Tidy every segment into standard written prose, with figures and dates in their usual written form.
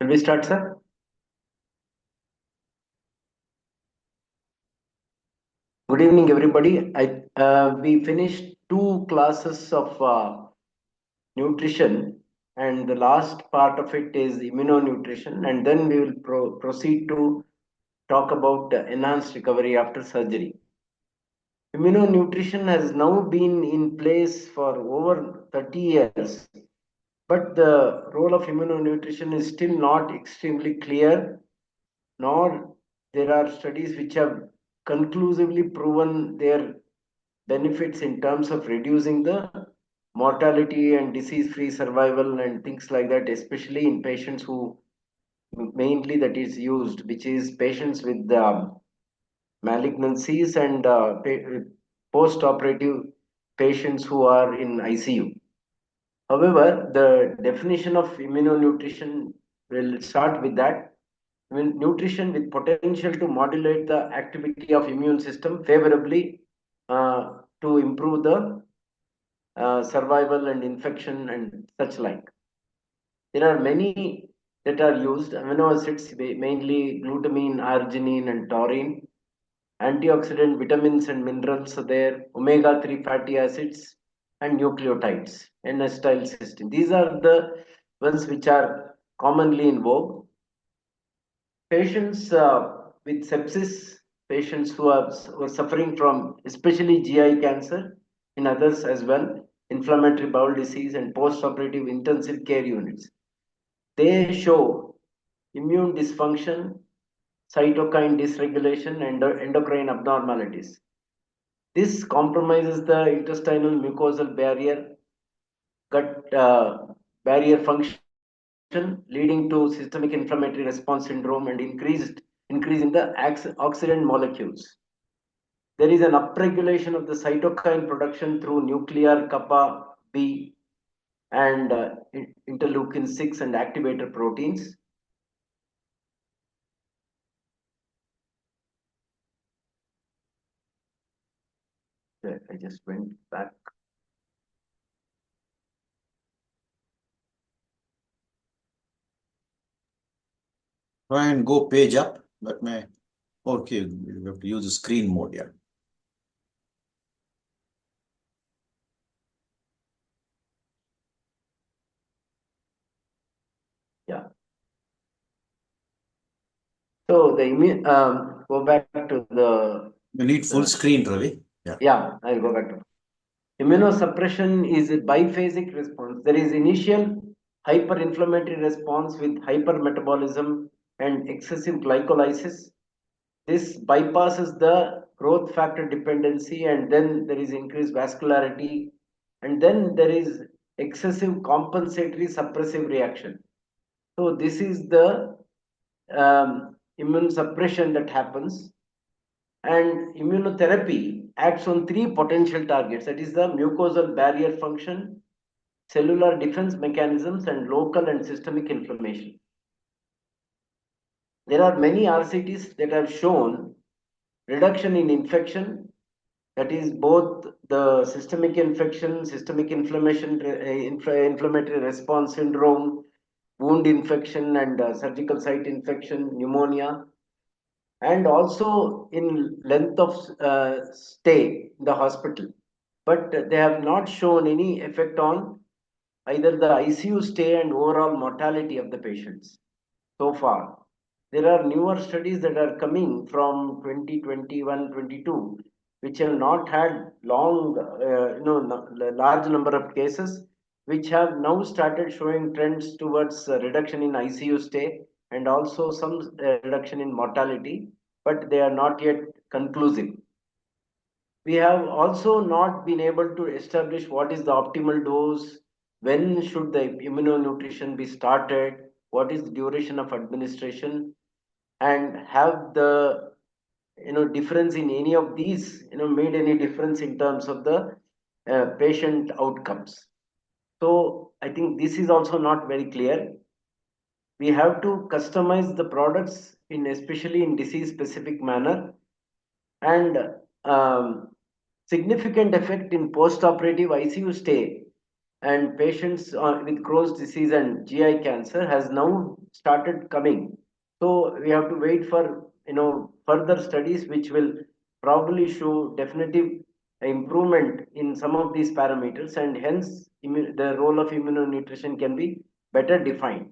Shall we start, sir? Good evening, everybody. We finished two classes of nutrition, and the last part of it is immunonutrition, and then we will proceed to talk about enhanced recovery after surgery. Immunonutrition has now been in place for over 30 years, but the role of immunonutrition is still not extremely clear, nor there are studies which have conclusively proven their benefits in terms of reducing the mortality and disease-free survival and things like that, especially in patients who mainly that is used, which is patients with malignancies and post-operative patients who are in ICU. However, the definition of immunonutrition will start with that. Nutrition with potential to modulate the activity of immune system favorably to improve the survival and infection and such like. There are many that are used. Amino acids, mainly glutamine, arginine, and taurine. Antioxidant vitamins and minerals are there. Omega-3 fatty acids and nucleotides, N-acetylcysteine. These are the ones which are commonly in vogue. Patients with sepsis, patients who are suffering from especially GI cancer, in others as well, inflammatory bowel disease and post-operative intensive care units. They show immune dysfunction, cytokine dysregulation, and endocrine abnormalities. This compromises the intestinal mucosal barrier, gut barrier function, leading to systemic inflammatory response syndrome and increase in the oxidant molecules. There is an upregulation of the cytokine production through nuclear kappa B and interleukin 6 and activator proteins. I just went back. Try and go page up. That may. Okay, you have to use the screen mode. Yeah. Yeah. So go back to the. You need full screen, Ravi. Yeah. Yeah, I'll go back to. Immunosuppression is a biphasic response. There is initial hyperinflammatory response with hypermetabolism and excessive glycolysis. This bypasses the growth factor dependency, and then there is increased vascularity, and then there is excessive compensatory suppressive reaction. So this is the immune suppression that happens, and immunotherapy acts on three potential targets, that is the mucosal barrier function, cellular defense mechanisms, and local and systemic inflammation. There are many RCTs that have shown reduction in infection, that is both the systemic infection, systemic inflammation, inflammatory response syndrome, wound infection and surgical site infection, pneumonia, and also in length of stay in the hospital. But they have not shown any effect on either the ICU stay and overall mortality of the patients so far. There are newer studies that are coming from 2021-22, which have not had large number of cases, which have now started showing trends towards reduction in ICU stay and also some reduction in mortality, but they are not yet conclusive. We have also not been able to establish what is the optimal dose, when should the immunonutrition be started, what is the duration of administration, and have the difference in any of these made any difference in terms of the patient outcomes. So I think this is also not very clear. We have to customize the products in especially in disease specific manner, and significant effect in post operative ICU stay and patients with Crohn's disease and GI cancer has now started coming. So we have to wait for further studies which will probably show definitive improvement in some of these parameters, and hence the role of immunonutrition can be better defined.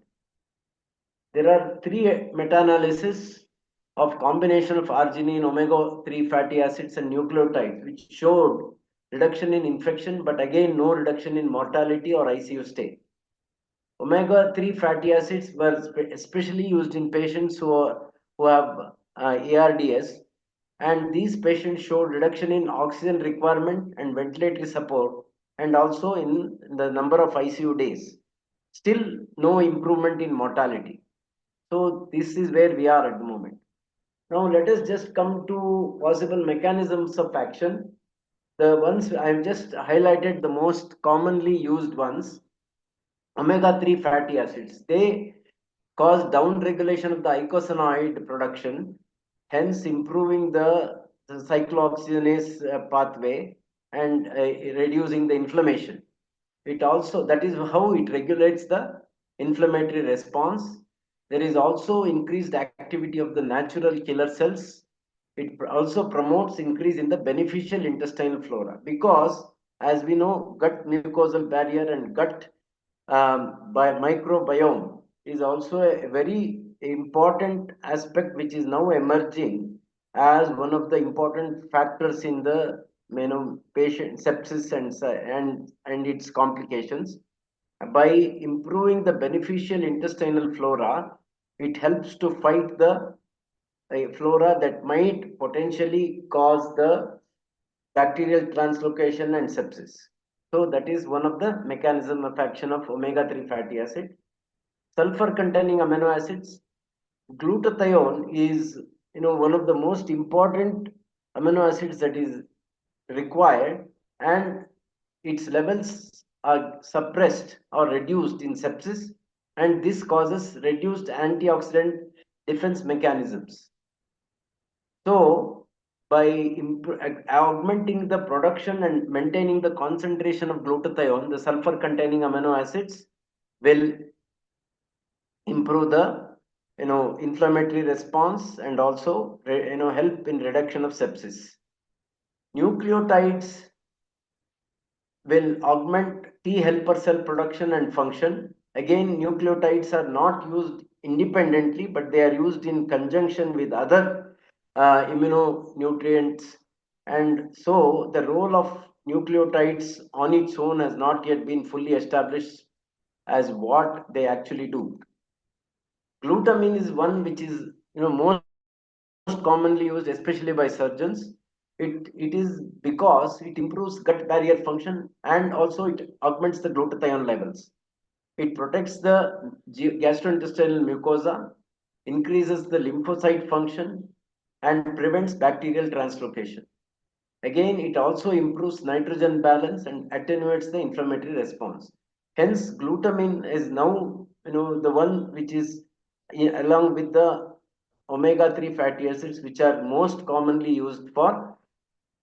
There are three meta-analysis of combination of arginine, omega-3 fatty acids and nucleotides which showed reduction in infection, but again no reduction in mortality or ICU stay. Omega-3 fatty acids were especially used in patients who have ARDS, and these patients showed reduction in oxygen requirement and ventilatory support, and also in the number of ICU days. Still no improvement in mortality. So this is where we are at the moment. Now let us just come to possible mechanisms of action. The ones I have just highlighted, the most commonly used ones, omega-3 fatty acids. They cause down regulation of the eicosanoid production, hence improving the cyclooxygenase pathway and reducing the inflammation. It also, that is how it regulates the inflammatory response. There is also increased activity of the natural killer cells. It also promotes increase in the beneficial intestinal flora, because as we know, gut mucosal barrier and gut by microbiome is also a very important aspect which is now emerging as one of the important factors in the patient sepsis and its complications. By improving the beneficial intestinal flora, it helps to fight the flora that might potentially cause the bacterial translocation and sepsis. So that is one of the mechanism of action of omega-3 fatty acid. Sulfur containing amino acids. Glutathione is one of the most important amino acids that is required, and its levels are suppressed or reduced in sepsis, and this causes reduced antioxidant defense mechanisms. So, by augmenting the production and maintaining the concentration of glutathione, the sulfur containing amino acids will improve the inflammatory response and also help in reduction of sepsis. Nucleotides will augment T helper cell production and function. Again, nucleotides are not used independently, but they are used in conjunction with other immunonutrients. And so the role of nucleotides on its own has not yet been fully established as what they actually do. Glutamine is one which is most commonly used, especially by surgeons. It is because it improves gut barrier function and also it augments the glutathione levels. It protects the gastrointestinal mucosa, increases the lymphocyte function, and prevents bacterial translocation. Again, it also improves nitrogen balance and attenuates the inflammatory response. Hence, glutamine is now the one which is along with the omega-3 fatty acids, which are most commonly used for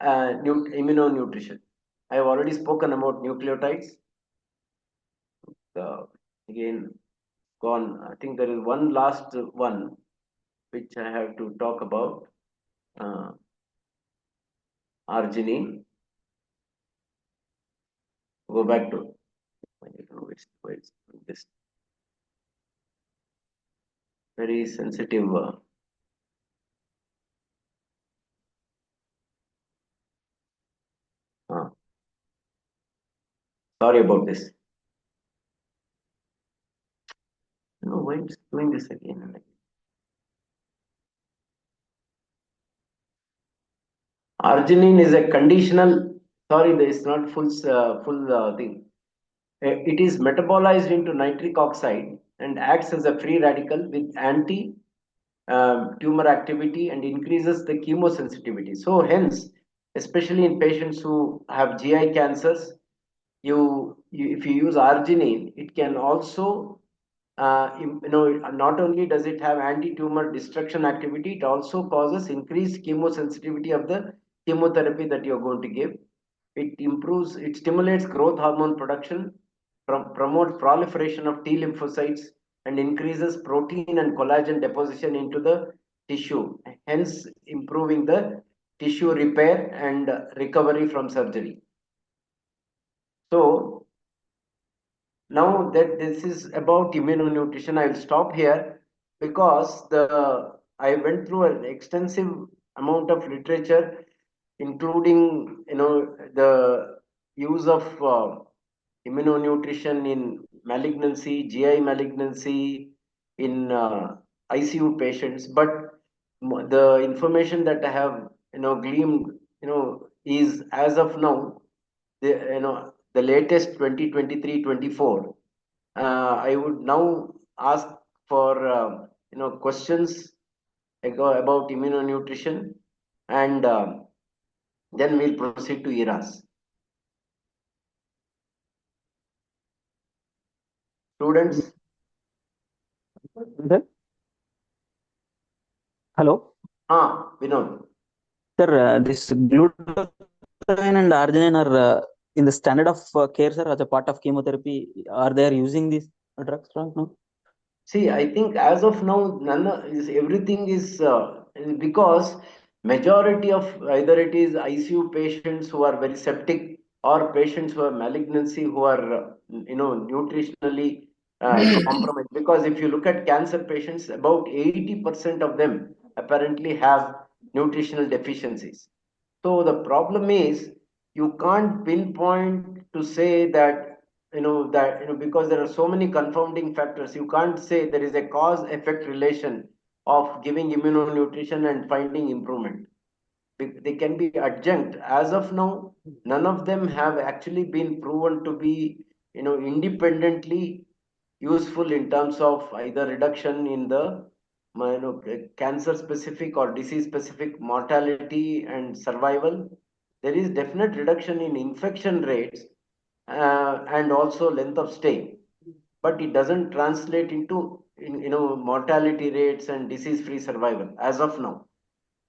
immunonutrition. I have already spoken about nucleotides. Again, gone. I think there is one last one which I have to talk about. Uh, Arginine. Go back to I don't know where it's this very sensitive. Uh, Sorry about this. No, why it's doing this again and again. Arginine is a conditional. Sorry, there is not full thing. It is metabolized into nitric oxide and acts as a free radical with anti tumor activity and increases the chemosensitivity. So hence, especially in patients who have GI cancers, if you use arginine, it can also not only does it have anti-tumor destruction activity, it also causes increased chemosensitivity of the chemotherapy that you're going to give. It improves, it stimulates growth hormone production, promote proliferation of T lymphocytes and increases protein and collagen deposition into the tissue, hence improving the tissue repair and recovery from surgery. So now that this is about immunonutrition, I will stop here because I went through an extensive amount of literature, including the use of immunonutrition in malignancy, GI malignancy, in ICU patients. But the information that I have gleaned is as of now the latest 2023-24. I would now ask for questions about immunonutrition, and then we'll proceed to ERAS. Students? Hello. Vinod. Sir, this glutathione and arginine are in the standard of care, sir, as a part of chemotherapy. Are they using these drugs right now? See, I think as of now, everything is because majority of either it is ICU patients who are very septic or patients who have malignancy who are nutritionally compromised. Because if you look at cancer patients, about 80% of them apparently have nutritional deficiencies. So the problem is you can't pinpoint to say that because there are so many confounding factors, you can't say there is a cause effect relation of giving immunonutrition and finding improvement. They can be adjunct. As of now, none of them have actually been proven to be independently useful in terms of either reduction in the cancer specific or disease specific mortality and survival. There is definite reduction in infection rates and also length of stay, but it doesn't translate into mortality rates and disease free survival as of now.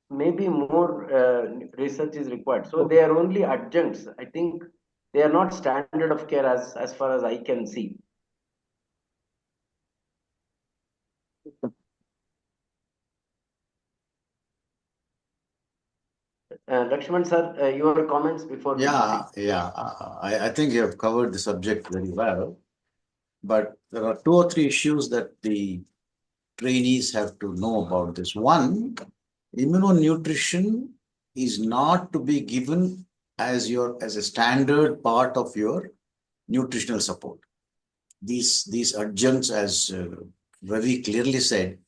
Maybe more research is required. So they are only adjuncts. I think they are not standard of care as far as I can see. Lakshman sir, your comments before we proceed. I think you have covered the subject very well, but there are 2 or 3 issues that the trainees have to know about this. One, immunonutrition is not to be given as a standard part of your nutritional support. These adjuncts, as Ravi clearly said,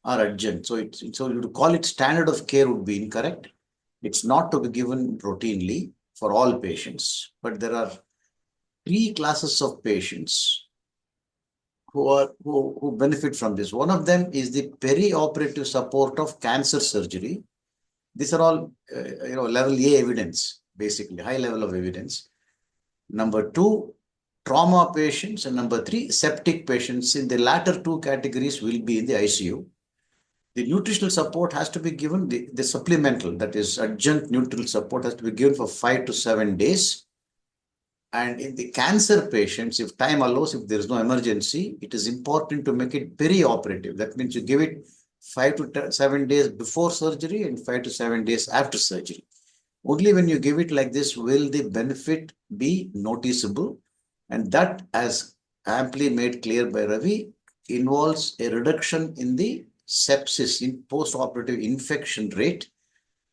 are adjuncts. So to call it standard of care would be incorrect. It's not to be given routinely for all patients, but there are 3 classes of patients who benefit from this. One of them is the perioperative support of cancer surgery. These are all level A evidence, basically high level of evidence. Number 2, trauma patients, and number 3, septic patients. In the latter 2 categories will be in the ICU. The nutritional support has to be given, the supplemental, that is adjunct nutritional support, has to be given for 5 to 7 days. And in the cancer patients, if time allows, if there is no emergency, it is important to make it perioperative. That means you give it 5 to 7 days before surgery and 5 to 7 days after surgery. Only when you give it like this will the benefit be noticeable. And that, as amply made clear by Ravi, involves a reduction in the sepsis, in post-operative infection rate,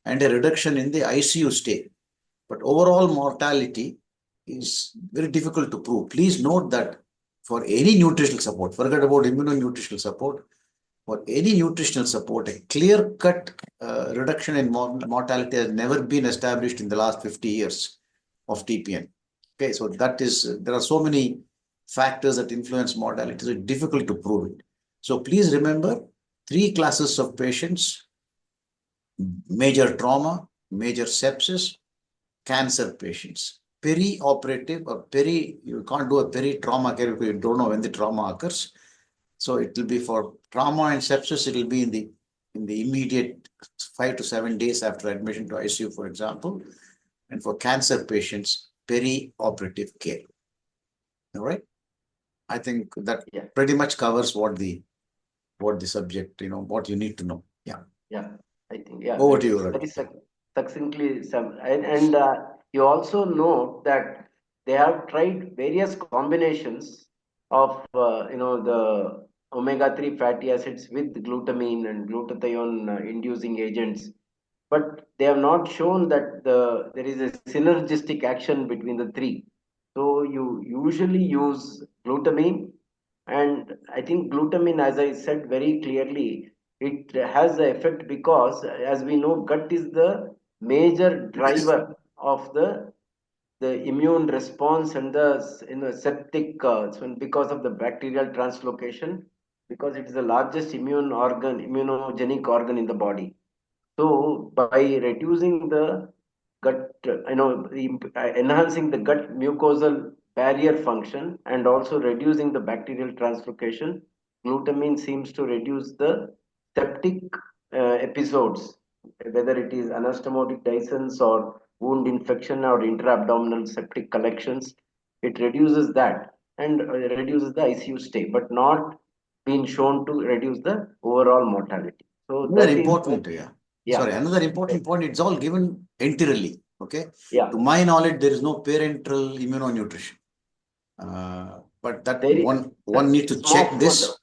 and a reduction in the ICU stay. But overall mortality is very difficult to prove. Please note that for any nutritional support, forget about immunonutritional support, for any nutritional support, a clear-cut reduction in mortality has never been established in the last 50 years of TPN. Okay, so that is, there are so many factors that influence mortality, so it's difficult to prove it. So please remember, 3 classes of patients: major trauma, major sepsis, cancer patients. Perioperative or you can't do a peri-trauma care because you don't know when the trauma occurs. So it will be for trauma and sepsis, it will be in the immediate 5 to 7 days after admission to ICU, for example. And for cancer patients, perioperative care. All right. I think that Yeah. pretty much covers what the subject, what you need to know. Yeah. Yeah, I think, yeah, Over to you, it's Ravi. very succinctly some, and you also know that they have tried various combinations of the omega-3 fatty acids with glutamine and glutathione inducing agents, but they have not shown that there is a synergistic action between the three. So you usually use glutamine, and I think glutamine, as I said very clearly, it has the effect because, as we know, gut is the major driver of the immune response and the septic because of the bacterial translocation, because it is the largest immunogenic organ in the body. So by reducing the gut, enhancing the gut mucosal barrier function and also reducing the bacterial translocation, glutamine seems to reduce the septic episodes, whether it is anastomotic dehiscence or wound infection or intra-abdominal septic collections. It reduces that and reduces the ICU stay, but not been shown to reduce the overall mortality. So Another that is important, yeah. yeah. Sorry, another important point, it's all given enterally. Okay. Yeah, To my knowledge, there is no parenteral immunonutrition. But that there is one need to check this.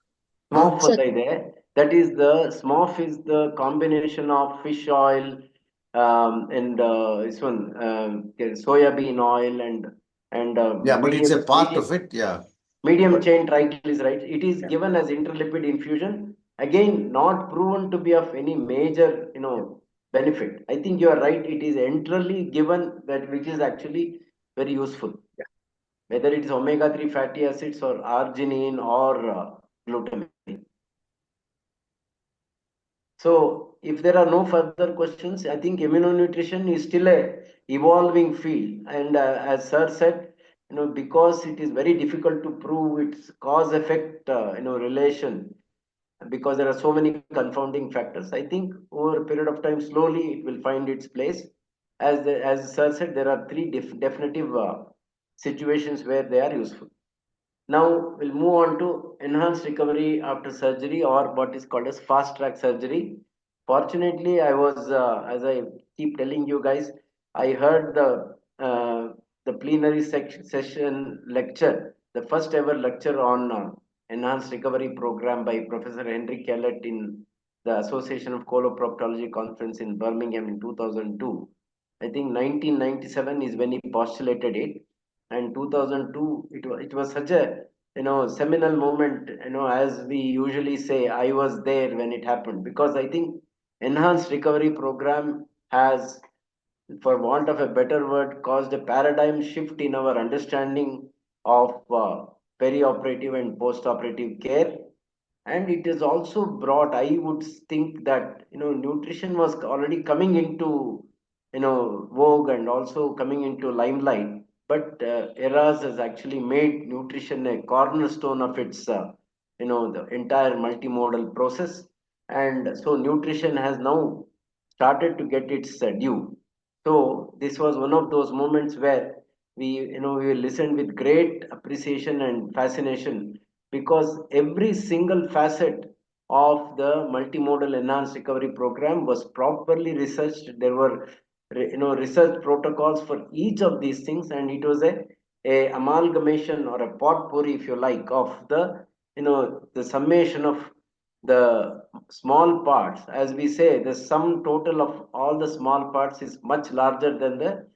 Huh? SMOF ಇದೆ. That is the SMOF is the combination of fish oil and this one soya bean oil and Yeah, but it's a part of it. Yeah. medium But chain triglycerides. It is yeah. given as interlipid infusion. Again, not proven to be of any major, benefit. I think you are right. It is enterally given that which is actually very useful. Whether it is omega-3 fatty acids or arginine or glutamine. So if there are no further questions, I think immunonutrition is still a evolving field. And as Sir said, because it is very difficult to prove its cause effect, relation, because there are so many confounding factors. I think over a period of time, slowly it will find its place. As Sir said, there are three definitive situations where they are useful. Now we'll move on to enhanced recovery after surgery, or what is called as fast track surgery. Fortunately, as I keep telling you guys, I heard the plenary session lecture, the first ever lecture on enhanced recovery program by Professor Henry Kellett in the Association of Coloproctology conference in Birmingham in 2002. I think 1997 is when he postulated it, and 2002 it was such a seminal moment, as we usually say. I was there when it happened, because I think enhanced recovery program has, for want of a better word, caused a paradigm shift in our understanding of perioperative and post-operative care. And it is also brought, I would think that nutrition was already coming into vogue and also coming into limelight, but ERAS has actually made nutrition a cornerstone of its the entire multimodal process. And so nutrition has now started to get its due. So this was one of those moments where we listened with great appreciation and fascination, because every single facet of the multimodal enhanced recovery program was properly researched. There were research protocols for each of these things, and it was a amalgamation or a potpourri, if you like, of the summation of the small parts. As we say, the sum total of all the small parts is much larger than the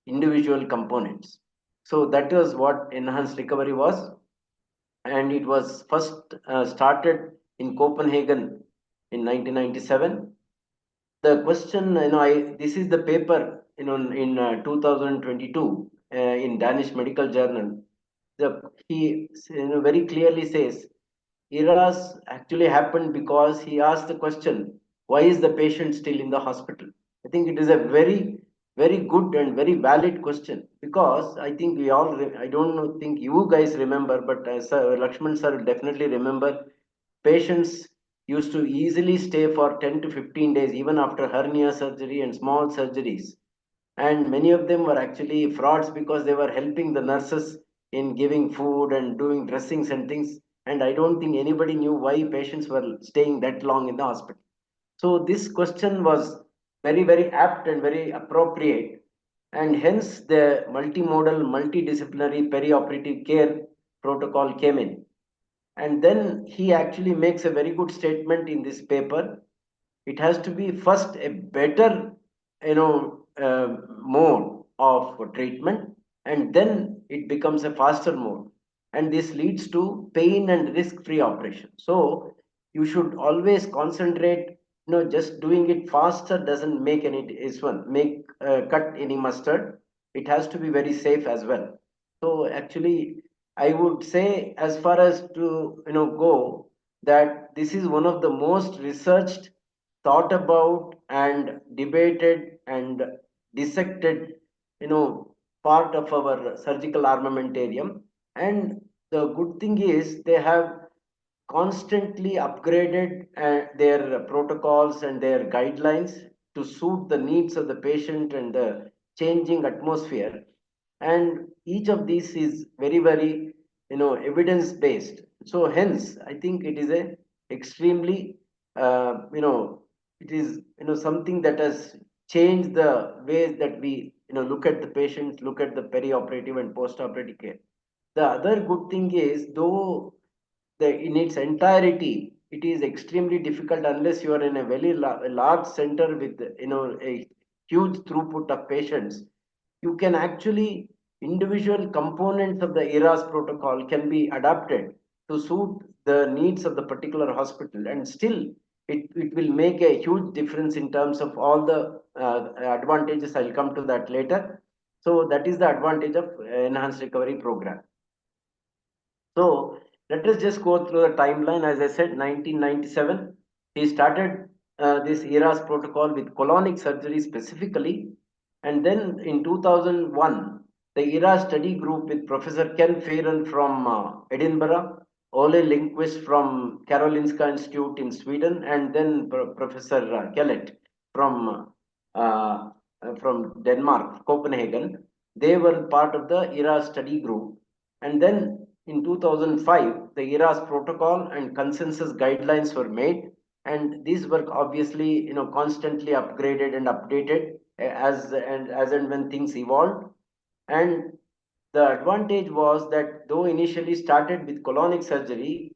individual components. So that was what enhanced recovery was, and it was first started in Copenhagen in 1997. The question, this is the paper, in 2022 in Danish Medical Journal. He very clearly says ERAS actually happened because he asked the question, why is the patient still in the hospital? I think it is a very, very good and very valid question, because I think I don't think you guys remember, but Sir Lakshman sir will definitely remember, patients used to easily stay for 10 to 15 days, even after hernia surgery and small surgeries. And many of them were actually frauds, because they were helping the nurses in giving food and doing dressings and things. And I don't think anybody knew why patients were staying that long in the hospital. So this question was very, very apt and very appropriate. And hence the multimodal, multidisciplinary perioperative care protocol came in. And then he actually makes a very good statement in this paper. It has to be first a better, mode of treatment, and then it becomes a faster mode. And this leads to pain and risk-free operation. So you should always concentrate. Just doing it faster doesn't make any is one make cut any mustard. It has to be very safe as well. So actually, I would say, as far as to go, that this is one of the most researched, thought about, and debated and dissected, part of our surgical armamentarium. And the good thing is they have constantly upgraded their protocols and their guidelines to suit the needs of the patient and the changing atmosphere. And each of these is very, very evidence based. So hence I think it is a extremely it is something that has changed the ways that we look at the patients, look at the perioperative and post-operative care. The other good thing is, though in its entirety, it is extremely difficult unless you are in a very large center with a huge throughput of patients. You can actually, individual components of the ERAS protocol can be adapted to suit the needs of the particular hospital, and still it will make a huge difference in terms of all the advantages. I'll come to that later. So that is the advantage of enhanced recovery program. So let us just go through the timeline. As I said, 1997, he started this ERAS protocol with colonic surgery specifically. And then in 2001, the ERAS study group with Professor Ken Fearon from Edinburgh, Ole Lindqvist from Karolinska Institute in Sweden, and then Professor Kellett from Denmark, Copenhagen. They were part of the ERAS study group. And then in 2005, the ERAS protocol and consensus guidelines were made, and these were obviously constantly upgraded and updated as and when things evolved. And the advantage was that, though initially started with colonic surgery,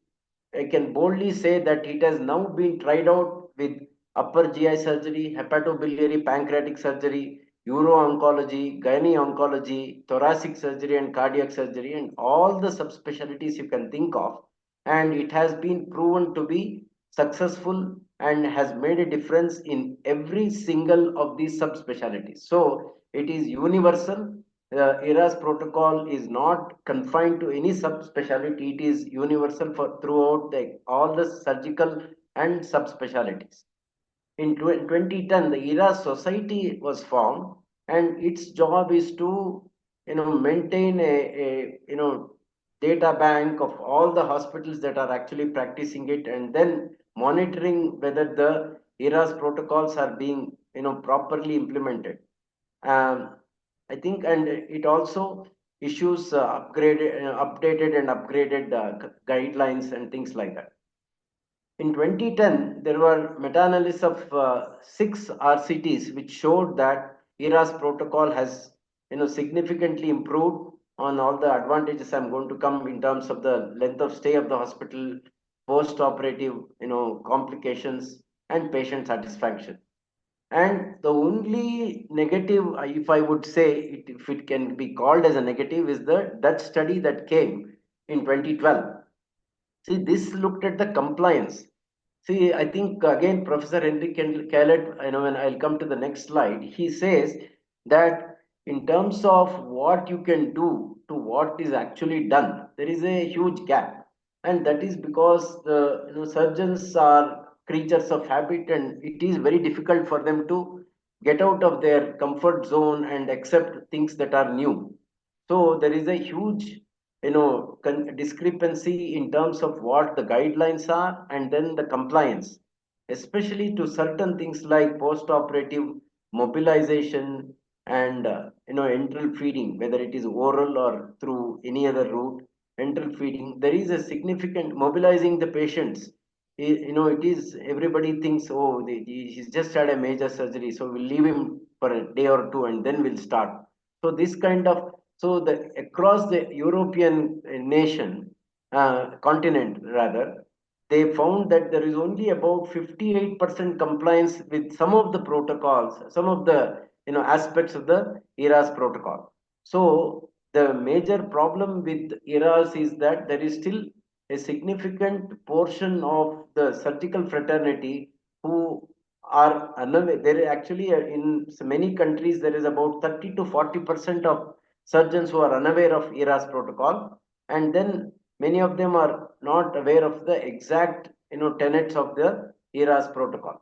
I can boldly say that it has now been tried out with upper GI surgery, hepatobiliary pancreatic surgery, uro-oncology, gynae-oncology, thoracic surgery, and cardiac surgery, and all the subspecialties you can think of. And it has been proven to be successful and has made a difference in every single of these subspecialties. So it is universal. The ERAS protocol is not confined to any subspecialty. It is universal for throughout all the surgical and subspecialties. In 2010, the ERAS Society was formed, and its job is to maintain a data bank of all the hospitals that are actually practicing it, and then monitoring whether the ERAS protocols are being properly implemented. Um, I think, and it also issues updated and upgraded guidelines and things like that. In 2010, there were meta-analysis of 6 RCTs which showed that ERAS protocol has significantly improved on all the advantages I'm going to come in terms of the length of stay of the hospital, post-operative complications, and patient satisfaction. And the only negative, if I would say, if it can be called as a negative, is the Dutch study that came in 2012. See, this looked at the compliance. See, I think again, Professor Henry Kellett, when I'll come to the next slide, he says that in terms of what you can do to what is actually done, there is a huge gap. And that is because the surgeons are creatures of habit, and it is very difficult for them to get out of their comfort zone and accept things that are new. So there is a huge discrepancy in terms of what the guidelines are and then the compliance, especially to certain things like post-operative mobilization and enteral feeding, whether it is oral or through any other route, enteral feeding, there is a significant mobilizing the patients. It is everybody thinks, oh, he's just had a major surgery, so we'll leave him for a day or two and then we'll start. So this kind of, so the across the European nation, continent rather, they found that there is only about 58% compliance with some of the protocols, some of the aspects of the ERAS protocol. So the major problem with ERAS is that there is still a significant portion of the surgical fraternity who are unaware. There is actually in many countries there is about 30 to 40% of surgeons who are unaware of ERAS protocol, and then many of them are not aware of the exact tenets of the ERAS protocol.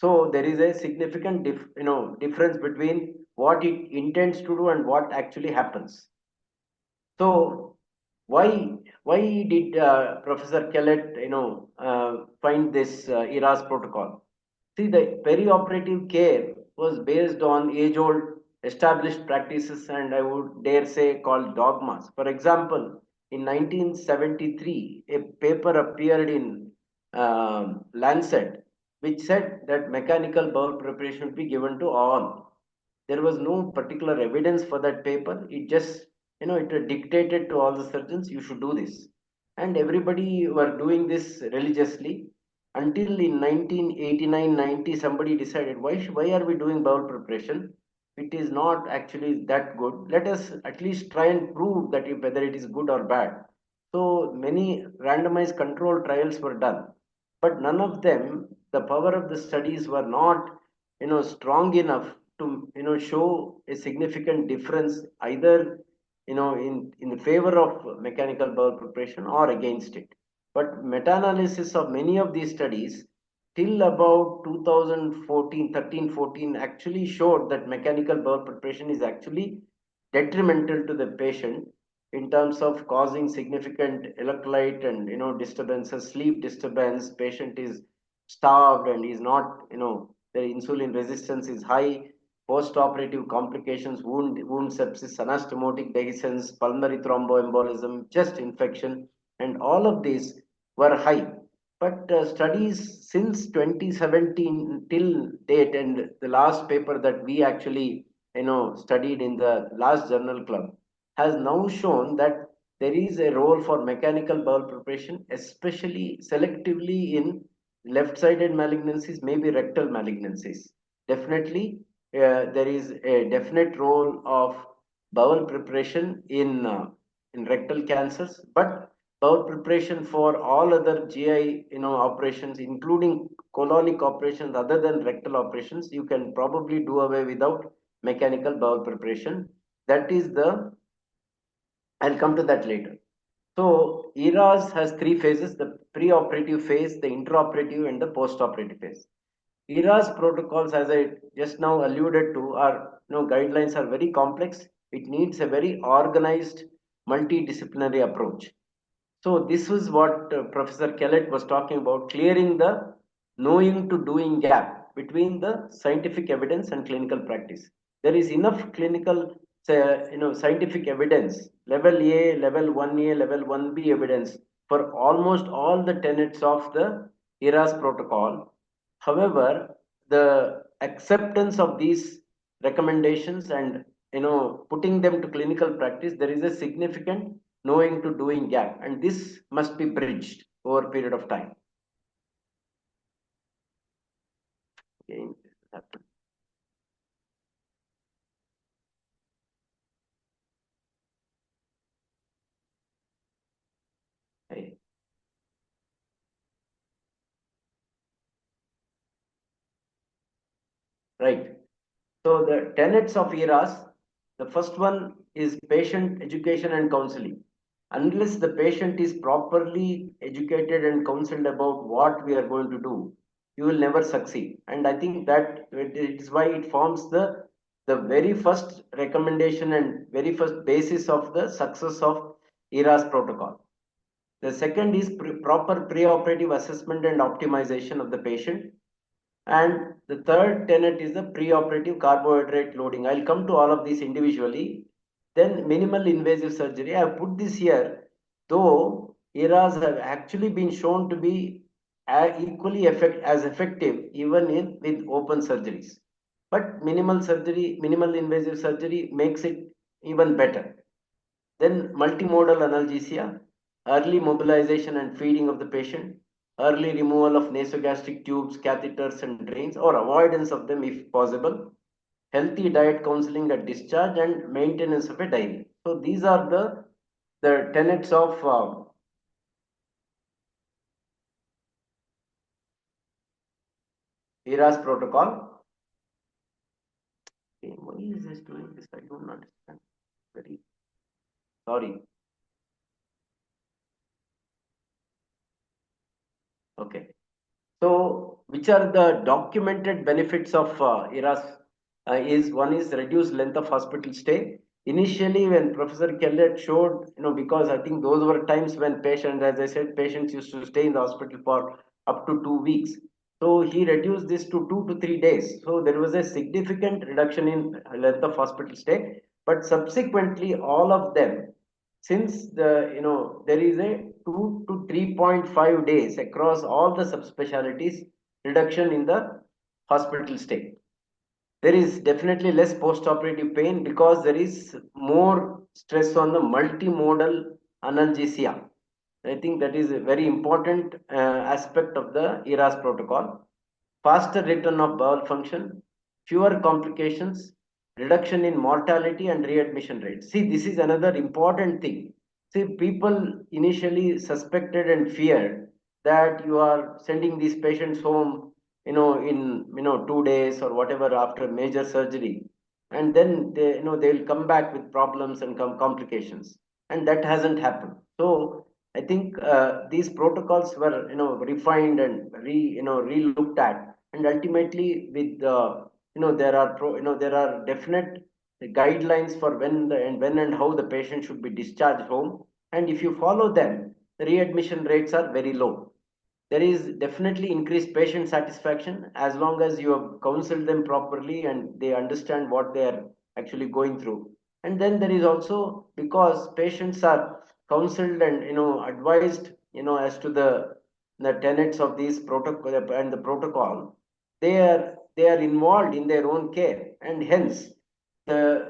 So there is a significant difference between what it intends to do and what actually happens. So why did Professor Kellett find this ERAS protocol? See, the perioperative care was based on age-old established practices, and I would dare say called dogmas. For example, in 1973, a paper appeared in Lancet which said that mechanical bowel preparation should be given to all. There was no particular evidence for that paper. It just, it dictated to all the surgeons, you should do this. And everybody were doing this religiously until in 1989-90, somebody decided, why are we doing bowel preparation? It is not actually that good. Let us at least try and prove that whether it is good or bad. So many randomized control trials were done, but none of them, the power of the studies were not strong enough to show a significant difference either in favor of mechanical bowel preparation or against it. But meta-analysis of many of these studies till about 2014 13 14 actually showed that mechanical bowel preparation is actually detrimental to the patient in terms of causing significant electrolyte and disturbances, sleep disturbance. Patient is starved and is not, the insulin resistance is high. Post-operative complications, wound sepsis, anastomotic dehiscence, pulmonary thromboembolism, chest infection, and all of these were high. But studies since 2017 till date, and the last paper that we actually studied in the last journal club, has now shown that there is a role for mechanical bowel preparation, especially selectively in left-sided malignancies, maybe rectal malignancies. Definitely, there is a definite role of bowel preparation in rectal cancers, but bowel preparation for all other GI operations, including colonic operations other than rectal operations, you can probably do away without mechanical bowel preparation. That is the, I'll come to that later. So ERAS has three phases: the pre-operative phase, the intraoperative, and the post-operative phase. ERAS protocols, as I just now alluded to, are guidelines are very complex. It needs a very organized, multidisciplinary approach. So this was what Professor Kellett was talking about, clearing the knowing to doing gap between the scientific evidence and clinical practice. There is enough clinical, scientific evidence, level A, level 1A, level 1B evidence for almost all the tenets of the ERAS protocol. However, the acceptance of these recommendations and putting them to clinical practice, there is a significant knowing to doing gap, and this must be bridged over a period of time. Again, okay. Right. So the tenets of ERAS, the first one is patient education and counseling. Unless the patient is properly educated and counseled about what we are going to do, you will never succeed. And I think that it is why it forms the very first recommendation and very first basis of the success of ERAS protocol. The second is proper preoperative assessment and optimization of the patient. And the third tenet is the preoperative carbohydrate loading. I'll come to all of these individually. Then minimal invasive surgery. I have put this here, though ERAs have actually been shown to be equally as effective even with open surgeries. But minimal invasive surgery makes it even better. Then multimodal analgesia, early mobilization and feeding of the patient, early removal of nasogastric tubes, catheters and drains or avoidance of them if possible, healthy diet counseling at discharge and maintenance of a diary. So these are the tenets of ERAS protocol. Okay, why is this doing this? I don't understand. Very sorry. Okay. So, which are the documented benefits of ERAS? Is one is reduced length of hospital stay. Initially, when Professor Kellett showed, because I think those were times when patients, as I said, patients used to stay in the hospital for up to 2 weeks. So he reduced this to 2 to 3 days. So there was a significant reduction in length of hospital stay. But subsequently, all of them, since there is a 2 to 3.5 days across all the subspecialties reduction in the hospital stay. There is definitely less post-operative pain because there is more stress on the multimodal analgesia. I think that is a very important aspect of the ERAS protocol. Faster return of bowel function, fewer complications, reduction in mortality and readmission rate. See, this is another important thing. See, people initially suspected and feared that you are sending these patients home, in 2 days or whatever after major surgery, and then they'll come back with problems and complications, and that hasn't happened. So I think these protocols were refined and re-looked at, and ultimately with there are definite guidelines for when and how the patient should be discharged home, and if you follow them, the readmission rates are very low. There is definitely increased patient satisfaction as long as you have counseled them properly and they understand what they are actually going through. And then there is also, because patients are counseled and advised as to the tenets of these protocol and the protocol, they are involved in their own care, and hence the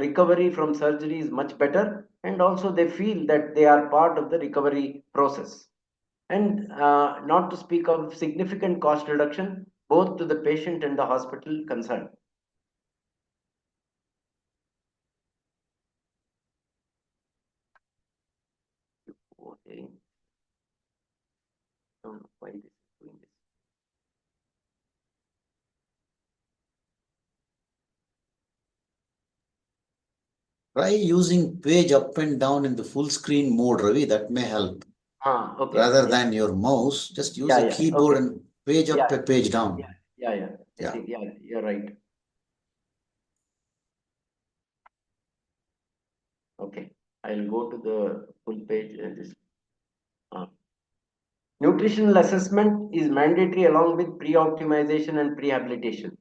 recovery from surgery is much better, and also they feel that they are part of the recovery process. And not to speak of significant cost reduction both to the patient and the hospital concerned. Okay. Don't know why this is doing this. Try using page up and down in the full screen mode, Ravi. That may help. Okay. Rather than your mouse, just use a keyboard and page up and page down. Yeah. You're right. Okay, I'll go to the full page. Nutritional assessment is mandatory along with pre-optimization and prehabilitation.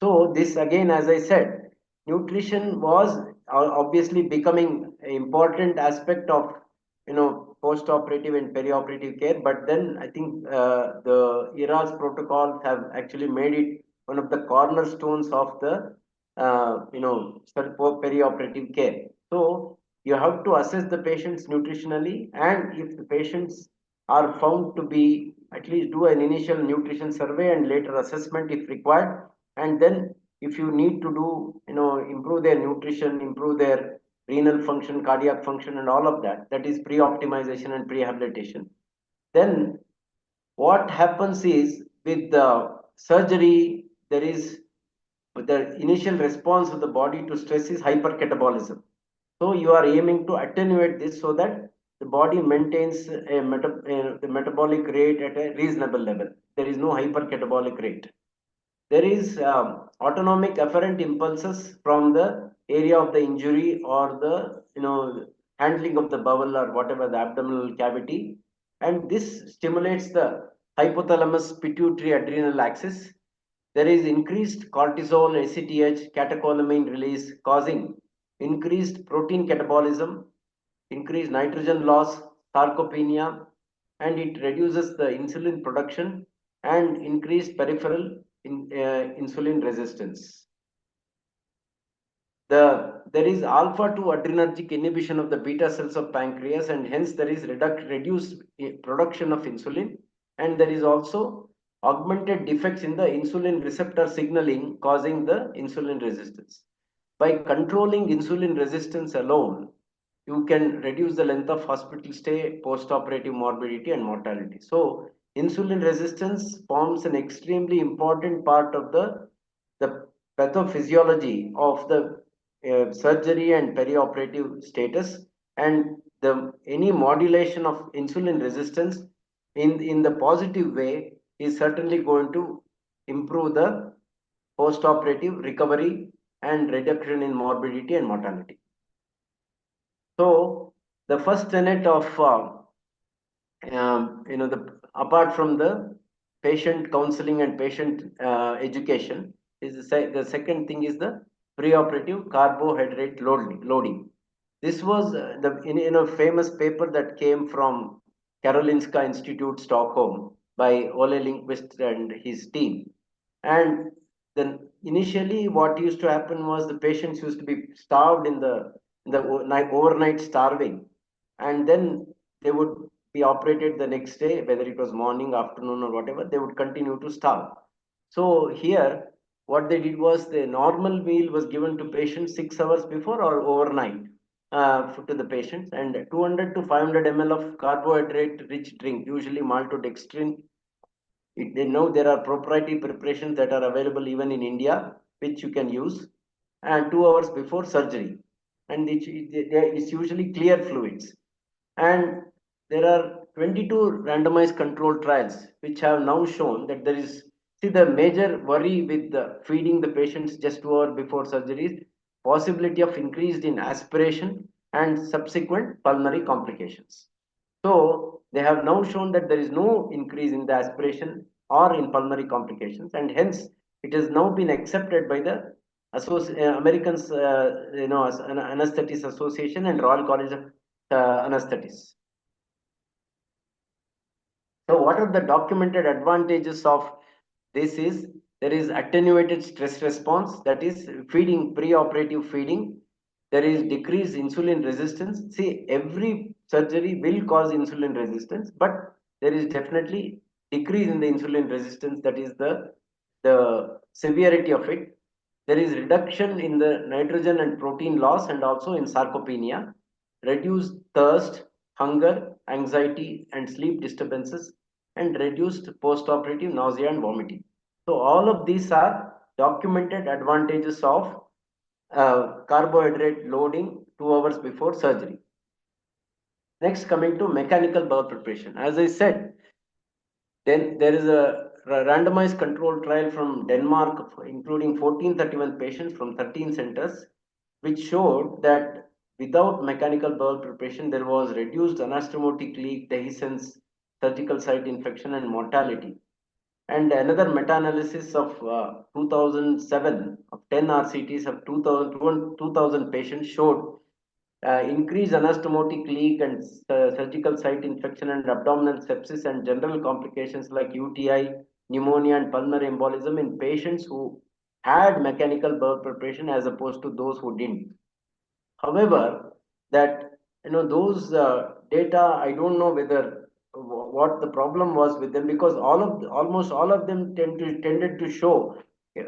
So this again, as I said, nutrition was obviously becoming an important aspect of post-operative and peri-operative care. But then I think the ERAS protocols have actually made it one of the cornerstones of the peri-operative care. So you have to assess the patients nutritionally, and if the patients are found to be, at least do an initial nutrition survey and later assessment if required, and then if you need to do improve their nutrition, improve their renal function, cardiac function and all of that, that is pre-optimization and prehabilitation. Then what happens is, with the surgery, there is the initial response of the body to stress is hypercatabolism. So you are aiming to attenuate this so that the body maintains the metabolic rate at a reasonable level. There is no hypercatabolic rate. There is autonomic afferent impulses from the area of the injury or the handling of the bowel or whatever, the abdominal cavity, and this stimulates the hypothalamus pituitary adrenal axis, There is increased cortisol, ACTH, catecholamine release, causing increased protein catabolism, increased nitrogen loss, sarcopenia, and it reduces the insulin production and increased peripheral insulin resistance. There is alpha 2 adrenergic inhibition of the beta cells of pancreas, and hence there is reduced production of insulin, and there is also augmented defects in the insulin receptor signaling causing the insulin resistance. By controlling insulin resistance alone, you can reduce the length of hospital stay, post-operative morbidity and mortality. So insulin resistance forms an extremely important part of the pathophysiology of the surgery and perioperative status, and any modulation of insulin resistance in the positive way is certainly going to improve the post-operative recovery and reduction in morbidity and mortality. So the first tenet of apart from the patient counseling and patient education is the second thing is the preoperative carbohydrate loading. This was in a famous paper that came from Karolinska Institute, Stockholm, by Ole Lindqvist and his team. And then initially, what used to happen was the patients used to be starved in the overnight starving, and then they would be operated the next day, whether it was morning, afternoon, or whatever. They would continue to starve. So here, what they did was the normal meal was given to patients 6 hours before or overnight to the patients, and 200 to 500 ml of carbohydrate-rich drink, usually maltodextrin. They know there are proprietary preparations that are available even in India, which you can use, and 2 hours before surgery. And it's usually clear fluids. And there are 22 randomized controlled trials which have now shown that there is, see, the major worry with feeding the patients just 2 hours before surgery is possibility of increased in aspiration and subsequent pulmonary complications. So they have now shown that there is no increase in the aspiration or in pulmonary complications, and hence it has now been accepted by the American Anesthetists Association and Royal College of Anesthetists. So what are the documented advantages of this is there is attenuated stress response, that is feeding, preoperative feeding. There is decreased insulin resistance. See, every surgery will cause insulin resistance, but there is definitely decrease in the insulin resistance. That is the severity of it. There is reduction in the nitrogen and protein loss and also in sarcopenia, reduced thirst, hunger, anxiety, and sleep disturbances, and reduced post-operative nausea and vomiting. So all of these are documented advantages of carbohydrate loading 2 hours before surgery. Next, coming to mechanical bowel preparation. As I said, then there is a randomized controlled trial from Denmark, including 1431 patients from 13 centers, which showed that without mechanical bowel preparation, there was reduced anastomotic leak, dehiscence, surgical site infection, and mortality. And another meta-analysis of 2007 of 10 RCTs of 2000 patients showed increased anastomotic leak and surgical site infection and abdominal sepsis and general complications like UTI, pneumonia, and pulmonary embolism in patients who had mechanical bowel preparation as opposed to those who didn't. However, that those data, I don't know whether what the problem was with them, because almost all of them tended to show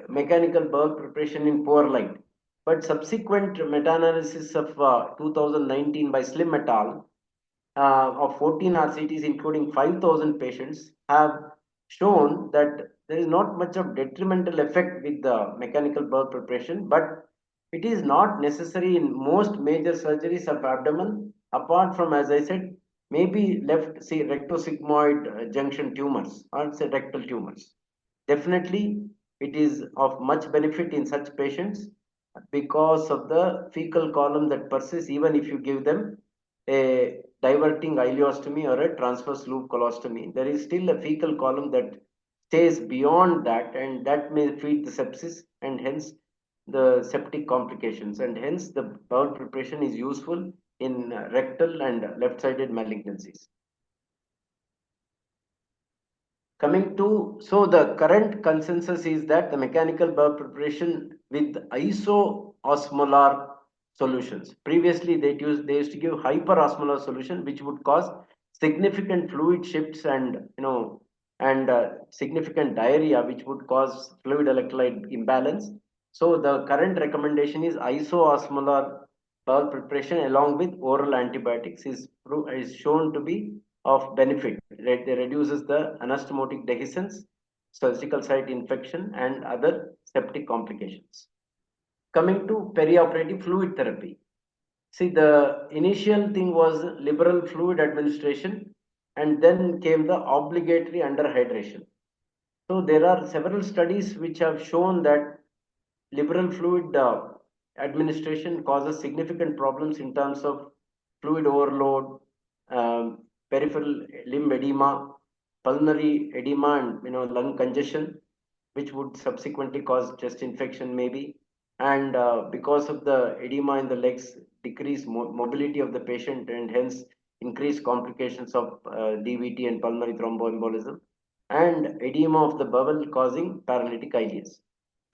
mechanical bowel preparation in poor light. But subsequent meta-analysis of 2019 by Slim et al. Of 14 RCTs, including 5,000 patients, have shown that there is not much of detrimental effect with the mechanical bowel preparation, but it is not necessary in most major surgeries of abdomen, apart from, as I said, maybe left, say, rectosigmoid junction tumors or say rectal tumors. Definitely, it is of much benefit in such patients because of the fecal column that persists, even if you give them a diverting ileostomy or a transverse loop colostomy. There is still a fecal column that stays beyond that, and that may feed the sepsis and hence the septic complications, and hence the bowel preparation is useful in rectal and left-sided malignancies. Coming to, so the current consensus is that the mechanical bowel preparation with isoosmolar solutions. Previously, they used to give hyperosmolar solution, which would cause significant fluid shifts and significant diarrhea, which would cause fluid electrolyte imbalance. So the current recommendation is isoosmolar bowel preparation along with oral antibiotics is shown to be of benefit. Right? They reduces the anastomotic dehiscence, surgical site infection, and other septic complications. Coming to perioperative fluid therapy. See, the initial thing was liberal fluid administration, and then came the obligatory underhydration. So there are several studies which have shown that liberal fluid administration causes significant problems in terms of fluid overload, peripheral limb edema, pulmonary edema, and lung congestion, which would subsequently cause chest infection maybe. And because of the edema in the legs, decrease mobility of the patient, and hence increased complications of DVT and pulmonary thromboembolism, and edema of the bowel causing paralytic ileus.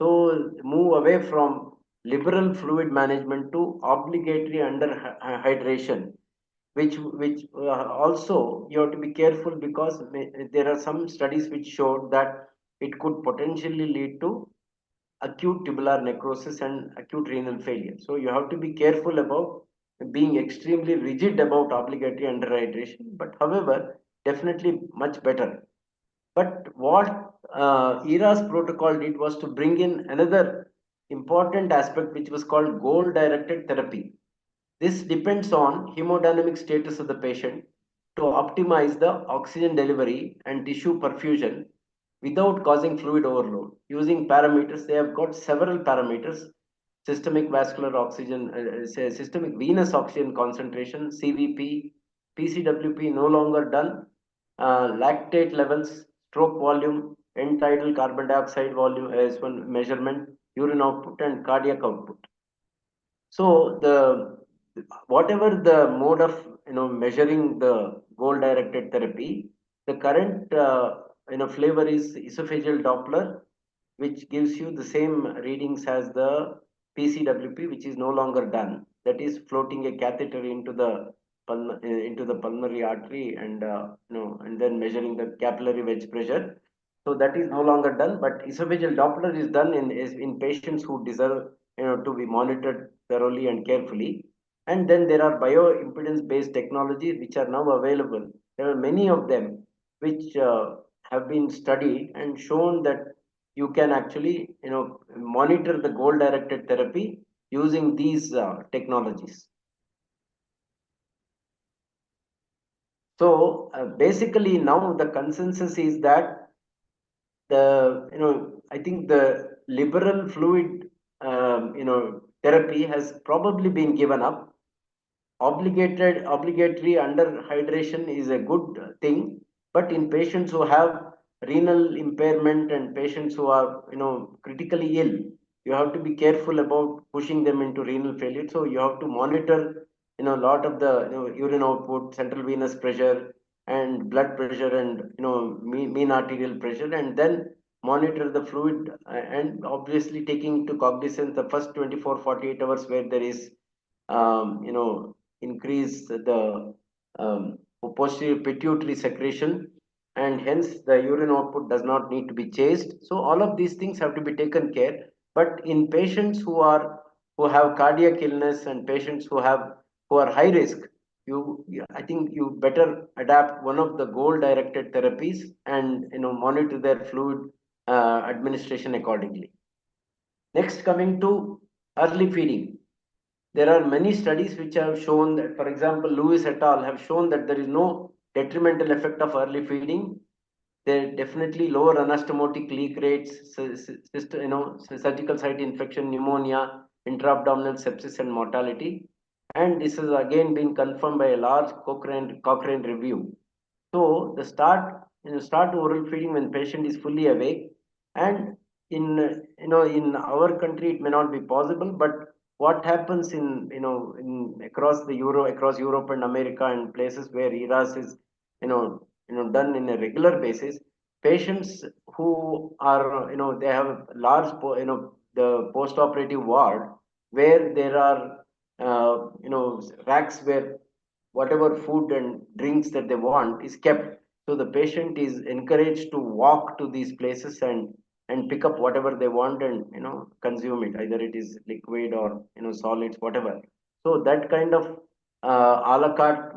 So move away from liberal fluid management to obligatory underhydration, which also you have to be careful, because there are some studies which showed that it could potentially lead to acute tubular necrosis and acute renal failure. So you have to be careful about being extremely rigid about obligatory underhydration, but however, definitely much better. But what ERAS protocol did was to bring in another important aspect, which was called goal-directed therapy. This depends on hemodynamic status of the patient to optimize the oxygen delivery and tissue perfusion without causing fluid overload. Using parameters, they have got several parameters: systemic vascular oxygen, systemic venous oxygen concentration, CVP, PCWP no longer done, lactate levels, stroke volume, end tidal carbon dioxide volume as one measurement, urine output, and cardiac output. So the whatever the mode of measuring the goal directed therapy, the current flavor is esophageal Doppler, which gives you the same readings as the PCWP, which is no longer done. That is floating a catheter into the pulmonary artery, and and then measuring the capillary wedge pressure. So that is no longer done, but esophageal Doppler is done in patients who deserve to be monitored thoroughly and carefully. And then there are bioimpedance based technologies which are now available. There are many of them which have been studied and shown that you can actually monitor the goal directed therapy using these technologies. So basically now the consensus is that I think the liberal fluid therapy has probably been given up. Obligatory underhydration is a good thing, but in patients who have renal impairment and patients who are critically ill, you have to be careful about pushing them into renal failure. So you have to monitor a lot of the urine output, central venous pressure, and blood pressure, and mean arterial pressure, and then monitor the fluid, and obviously taking into cognizance the first 24-48 hours where there is increase the posterior pituitary secretion, and hence the urine output does not need to be chased. So all of these things have to be taken care. But in patients who have cardiac illness and patients who are high risk, I think you better adapt one of the goal directed therapies and monitor their fluid administration accordingly. Next, coming to early feeding. There are many studies which have shown that, for example, Lewis et al. Have shown that there is no detrimental effect of early feeding. There definitely lower anastomotic leak rates, surgical site infection, pneumonia, intra-abdominal sepsis, and mortality. And this has again been confirmed by a large Cochrane review. So the start start oral feeding when patient is fully awake. And in our country it may not be possible, but what happens in across Europe and America and places where ERAS is done in a regular basis, patients who are they have a large the post operative ward where there are racks where whatever food and drinks that they want is kept. So the patient is encouraged to walk to these places and pick up whatever they want and consume it, either it is liquid or solids, whatever. So that kind of a la carte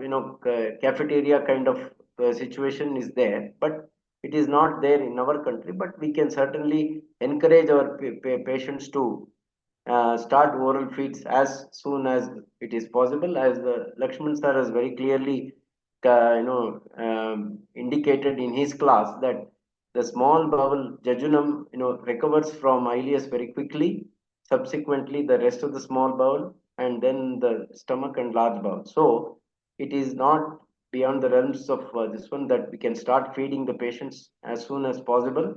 cafeteria kind of situation is there, but it is not there in our country. But we can certainly encourage our patients to start oral feeds as soon as it is possible, as Lakshman sir has very clearly indicated in his class that the small bowel jejunum recovers from ileus very quickly, subsequently the rest of the small bowel, and then the stomach and large bowel. So it is not beyond the realms of this one that we can start feeding the patients as soon as possible.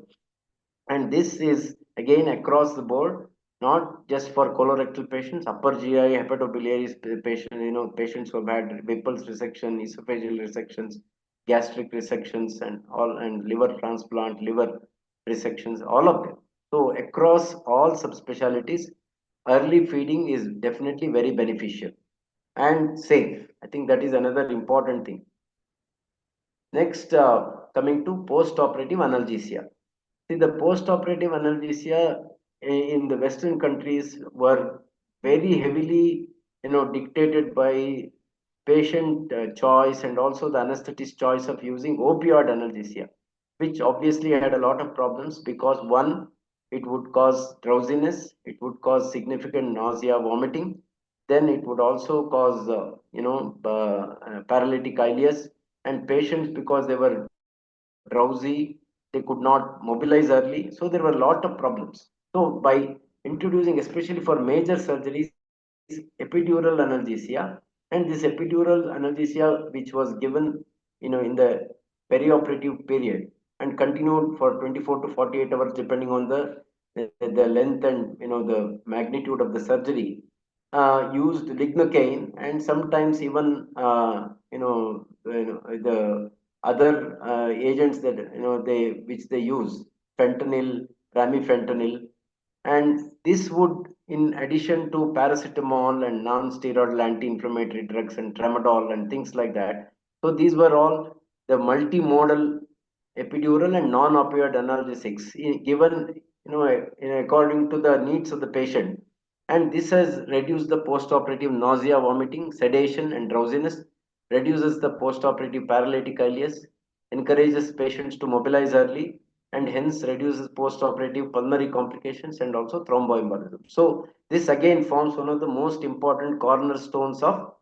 And this is again across the board, not just for colorectal patients, upper GI, hepatobiliary patients, patients who have had Whipple's resection, esophageal resections, gastric resections, and all, and liver transplant, liver resections, all of them. So across all subspecialties, early feeding is definitely very beneficial and safe. I think that is another important thing. Next, coming to post-operative analgesia. See, the post-operative analgesia in the Western countries were very heavily, dictated by patient choice and also the anesthetist choice of using opioid analgesia, which obviously had a lot of problems because one, it would cause drowsiness, it would cause significant nausea, vomiting, then it would also cause, paralytic ileus, and patients, because they were drowsy, they could not mobilize early. So there were a lot of problems. So by introducing, especially for major surgeries, epidural analgesia, and this epidural analgesia, which was given, in the perioperative period and continued for 24 to 48 hours, depending on the length and the magnitude of the surgery, used lignocaine and sometimes even the other agents that they which they use, fentanyl, ramifentanil, and this would, in addition to paracetamol and non-steroidal anti-inflammatory drugs and tramadol and things like that. So these were all the multimodal epidural and non-opioid analgesics given according to the needs of the patient, and this has reduced the post-operative nausea, vomiting, sedation, and drowsiness, reduces the post-operative paralytic ileus, encourages patients to mobilize early, and hence reduces post-operative pulmonary complications and also thromboembolism. So this again forms one of the most important cornerstones of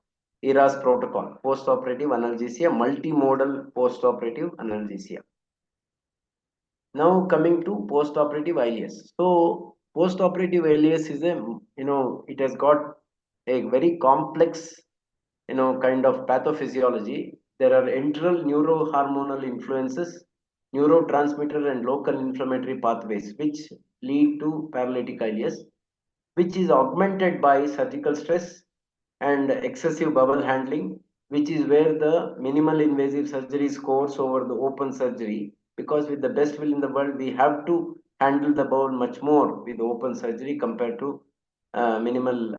ERAS protocol, post-operative analgesia, multimodal post-operative analgesia. Now coming to post-operative ileus. So post-operative ileus is it has got a very complex, kind of pathophysiology. There are enteral neurohormonal influences, neurotransmitter and local inflammatory pathways which lead to paralytic ileus, which is augmented by surgical stress and excessive bowel handling, which is where the minimal invasive surgery scores over the open surgery. Because with the best will in the world, we have to handle the bowel much more with open surgery compared to minimal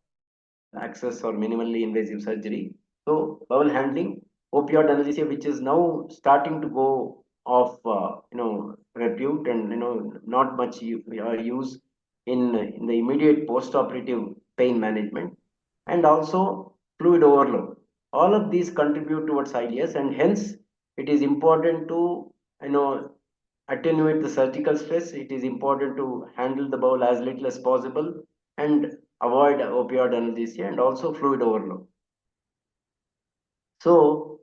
access or minimally invasive surgery. So bowel handling, opioid analgesia, which is now starting to go off, repute and not much use in the immediate post-operative pain management, and also fluid overload. All of these contribute towards ileus, and hence it is important to you know attenuate the surgical stress. It is important to handle the bowel as little as possible and avoid opioid analgesia and also fluid overload. So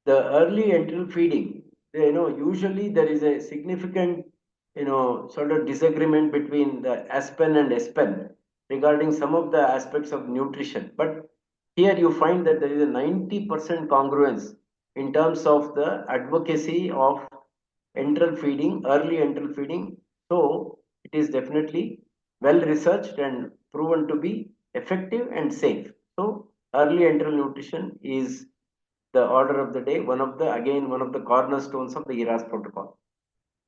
the early enteral feeding, usually there is a significant, sort of disagreement between the ASPEN and ESPEN regarding some of the aspects of nutrition. But here you find that there is a 90% congruence in terms of the advocacy of enteral feeding, early enteral feeding. So it is definitely well researched and proven to be effective and safe. So early enteral nutrition is the order of the day, one of the cornerstones of the ERAS protocol.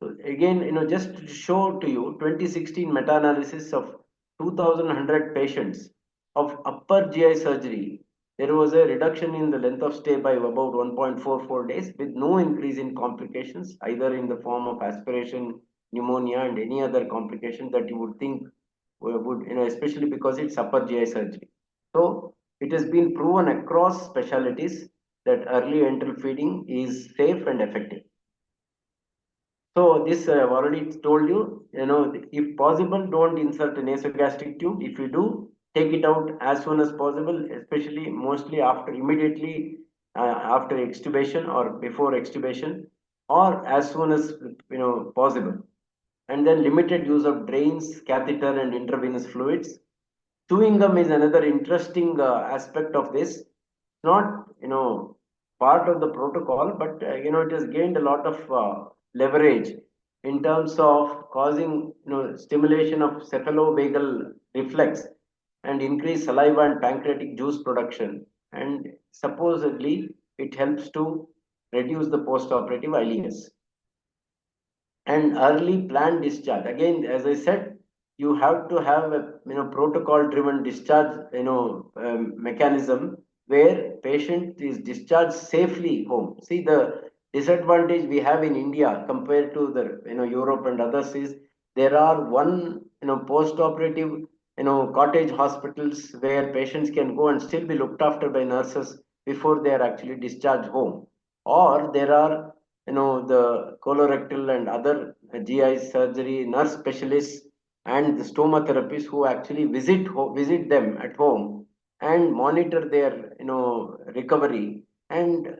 So again, just to show to you, 2016 meta-analysis of 2,100 patients of upper GI surgery, there was a reduction in the length of stay by about 1.44 days with no increase in complications, either in the form of aspiration, pneumonia, and any other complications that you would think would, especially because it's upper GI surgery. So it has been proven across specialties that early enteral feeding is safe and effective. So this I've already told you, if possible, don't insert a nasogastric tube. If you do, take it out as soon as possible, especially mostly immediately after extubation or before extubation, or as soon as possible. And then limited use of drains, catheter, and intravenous fluids. Chewing gum is another interesting aspect of this. Not part of the protocol, but it has gained a lot of leverage in terms of causing stimulation of cephalovagal reflex and increase saliva and pancreatic juice production, and supposedly it helps to reduce the postoperative ileus and early planned discharge. Again, as I said, you have to have a protocol driven discharge mechanism where patient is discharged safely home. See, the disadvantage we have in India compared to the Europe and others is there are one post operative cottage hospitals where patients can go and still be looked after by nurses before they are actually discharged home, or there are the colorectal and other GI surgery nurse specialists and the stoma therapists who actually visit them at home and monitor their recovery, and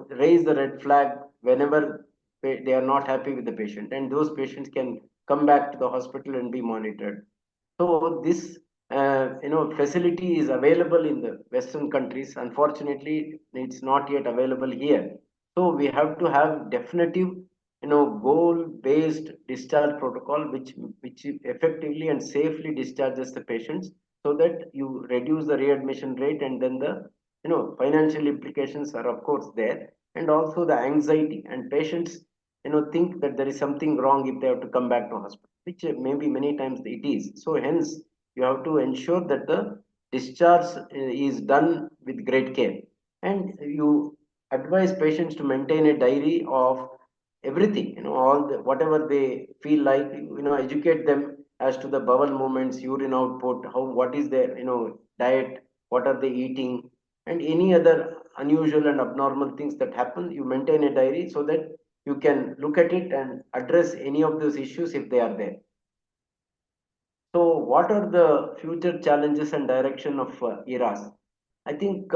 raise the red flag whenever they are not happy with the patient, and those patients can come back to the hospital and be monitored. So this facility is available in the Western countries. Unfortunately, it's not yet available here. So we have to have definitive, goal-based discharge protocol, which effectively and safely discharges the patients, so that you reduce the readmission rate, and then the financial implications are of course there, and also the anxiety, and patients think that there is something wrong if they have to come back to hospital, which maybe many times it is. So hence you have to ensure that the discharge is done with great care, and you advise patients to maintain a diary of everything, all the whatever they feel like, educate them as to the bowel movements, urine output, what is their diet, what are they eating, and any other unusual and abnormal things that happen. You maintain a diary so that you can look at it and address any of those issues if they are there. So, what are the future challenges and direction of ERAS? I think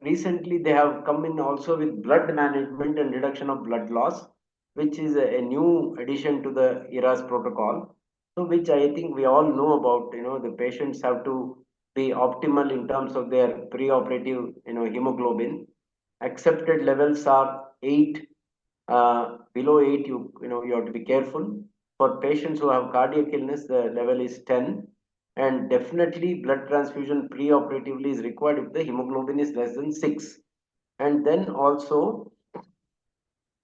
recently they have come in also with blood management and reduction of blood loss, which is a new addition to the ERAS protocol. So, which I think we all know about. The patients have to be optimal in terms of their preoperative, hemoglobin. Accepted levels are 8. Below 8, you have to be careful. For patients who have cardiac illness, the level is 10, and definitely blood transfusion preoperatively is required if the hemoglobin is less than 6. And then also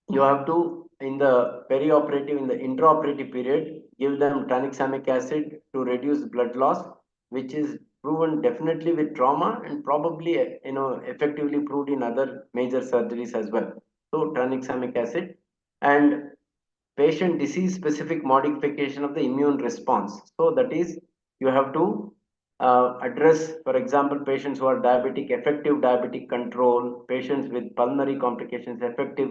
you have to, in the perioperative, in the intraoperative period, give them tranexamic acid to reduce blood loss, which is proven definitely with trauma and probably effectively proved in other major surgeries as well. So tranexamic acid and patient disease specific modification of the immune response. So that is, you have to address, for example, patients who are diabetic, effective diabetic control, patients with pulmonary complications, effective,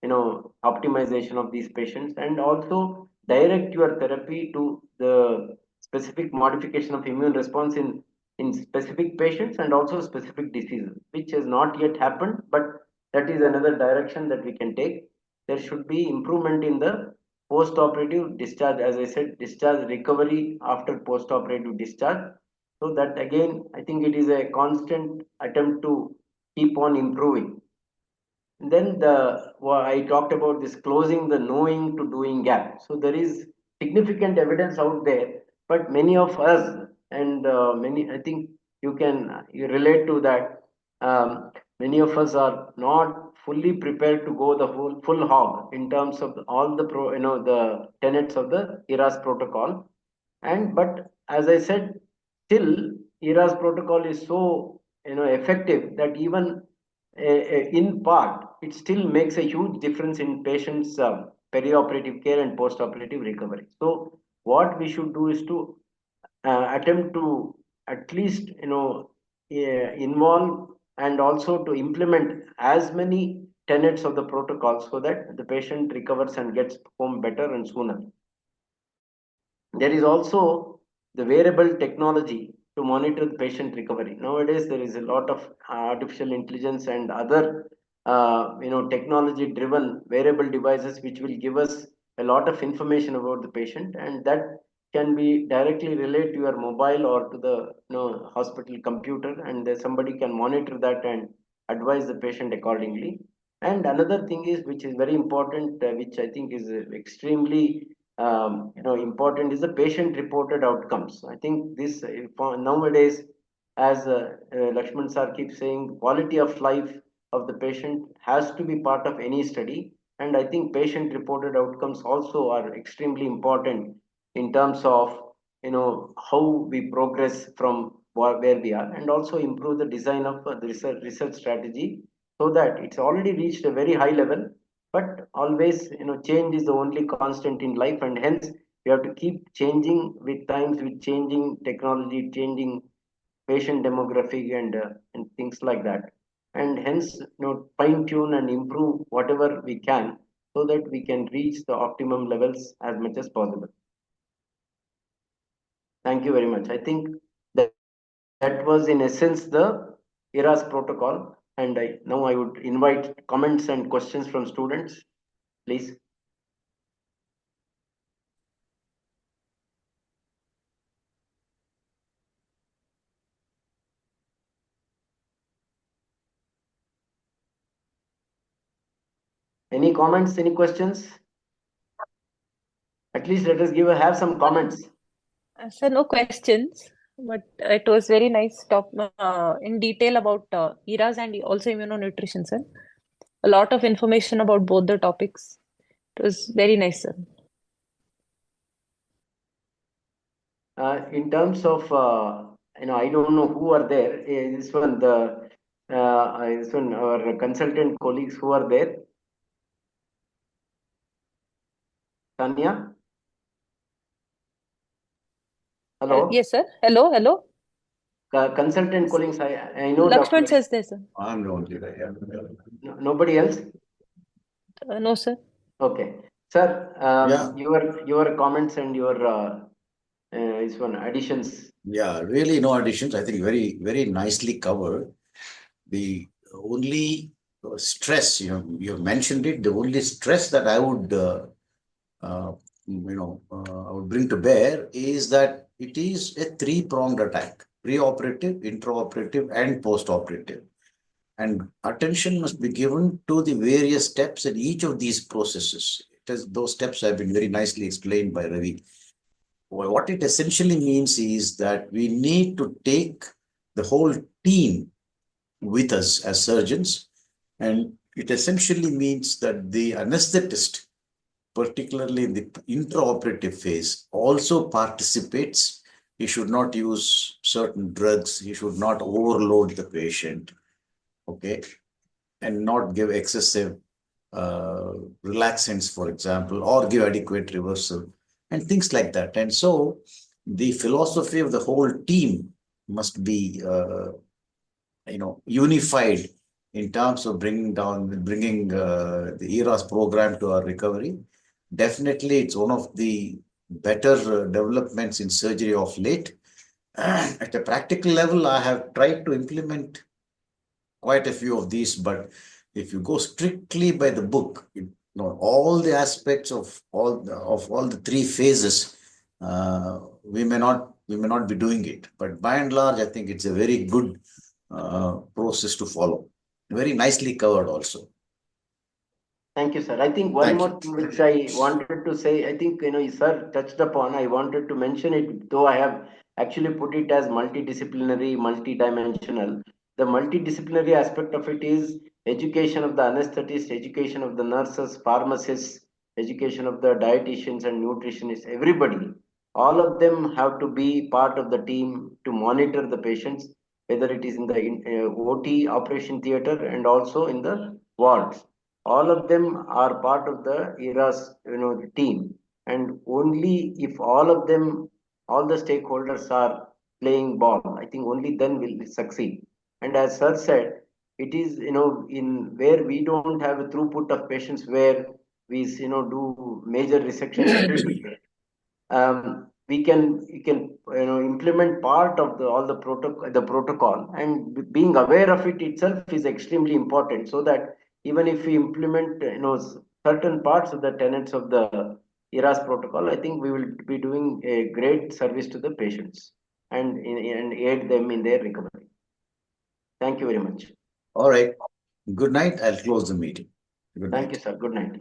optimization of these patients, and also direct your therapy to the specific modification of immune response in specific patients and also specific diseases, which has not yet happened, but that is another direction that we can take. There should be improvement in the post-operative discharge, as I said, discharge recovery after post-operative discharge. So that again, I think it is a constant attempt to keep on improving. then I talked about this closing the knowing to doing gap. So there is significant evidence out there, but many of us and many, I think you relate to that. Many of us are not fully prepared to go the full hog in terms of all the the tenets of the ERAS protocol. And but as I said, still ERAS protocol is so effective that even in part it still makes a huge difference in patients' perioperative care and post-operative recovery. So what we should do is to attempt to at least involve and also to implement as many tenets of the protocol so that the patient recovers and gets home better and sooner. There is also the wearable technology to monitor the patient recovery. Nowadays, there is a lot of artificial intelligence and other, technology-driven wearable devices which will give us a lot of information about the patient, and that can be directly related to your mobile or to the hospital computer, and somebody can monitor that and advise the patient accordingly. And another thing is, which is very important, which I think is extremely important, is the patient reported outcomes. I think this nowadays, as Lakshman sir keeps saying, quality of life of the patient has to be part of any study, and I think patient reported outcomes also are extremely important in terms of how we progress from where we are, and also improve the design of the research strategy, so that it's already reached a very high level, but always change is the only constant in life, and hence we have to keep changing with times, with changing technology, changing patient demographic, and things like that, and hence fine tune and improve whatever we can so that we can reach the optimum levels as much as possible. Thank you very much. I think that was in essence the ERAS protocol, and now I would invite comments and questions from students, please. Any comments, any questions? At least let us have some comments. So no questions, but it was very nice talk in detail about ERAS and also immunonutrition, sir. A lot of information about both the topics. It was very nice, sir. In terms of I don't know who are there. This one our consultant colleagues who are there. Tanya. Hello. Yes, sir. Hello, hello. Consultant colleagues. I know. Lakshman says there, sir. I'm the only guy. Nobody else. No, sir. Okay, sir. Yeah. Your comments and your this one additions. Yeah, really no additions. I think very, very nicely covered. The only stress, you mentioned it, the only stress that I would, I would bring to bear is that it is a three-pronged attack: pre-operative, intraoperative, and post-operative. And attention must be given to the various steps in each of these processes. Those steps have been very nicely explained by Ravi. Well, what it essentially means is that we need to take the whole team with us as surgeons, and it essentially means that the anesthetist, particularly in the intraoperative phase, also participates. He should not use certain drugs. He should not overload the patient, okay, and not give excessive relaxants, for example, or give adequate reversal and things like that. And so the philosophy of the whole team must be, unified in terms of bringing the ERAS program to our recovery. Definitely, it's one of the better developments in surgery of late. At a practical level, I have tried to implement quite a few of these, but if you go strictly by the book, all the aspects of all the three phases, we may not be doing it. But by and large, I think it's a very good process to follow. Very nicely covered also. Thank you, sir. I think one Thank more you. thing which I wanted to say, I think, sir touched upon, I wanted to mention it, though I have actually put it as multidisciplinary, multidimensional. The multidisciplinary aspect of it is education of the anesthetist, education of the nurses, pharmacists, education of the dietitians and nutritionists, everybody. All of them have to be part of the team to monitor the patients, whether it is in the OT operation theater and also in the wards. All of them are part of the ERAS, team. And only if all of them, all the stakeholders are playing ball, I think only then will we succeed. And as sir said, it is, in where we don't have a throughput of patients where we, do major resections every day. We can implement part of the all the protocol, and being aware of it itself is extremely important, so that even if we implement certain parts of the tenets of the ERAS protocol, I think we will be doing a great service to the patients and aid them in their recovery. Thank you very much. All right. Good night. I'll close the meeting. Good Thank night. you, sir. Good night.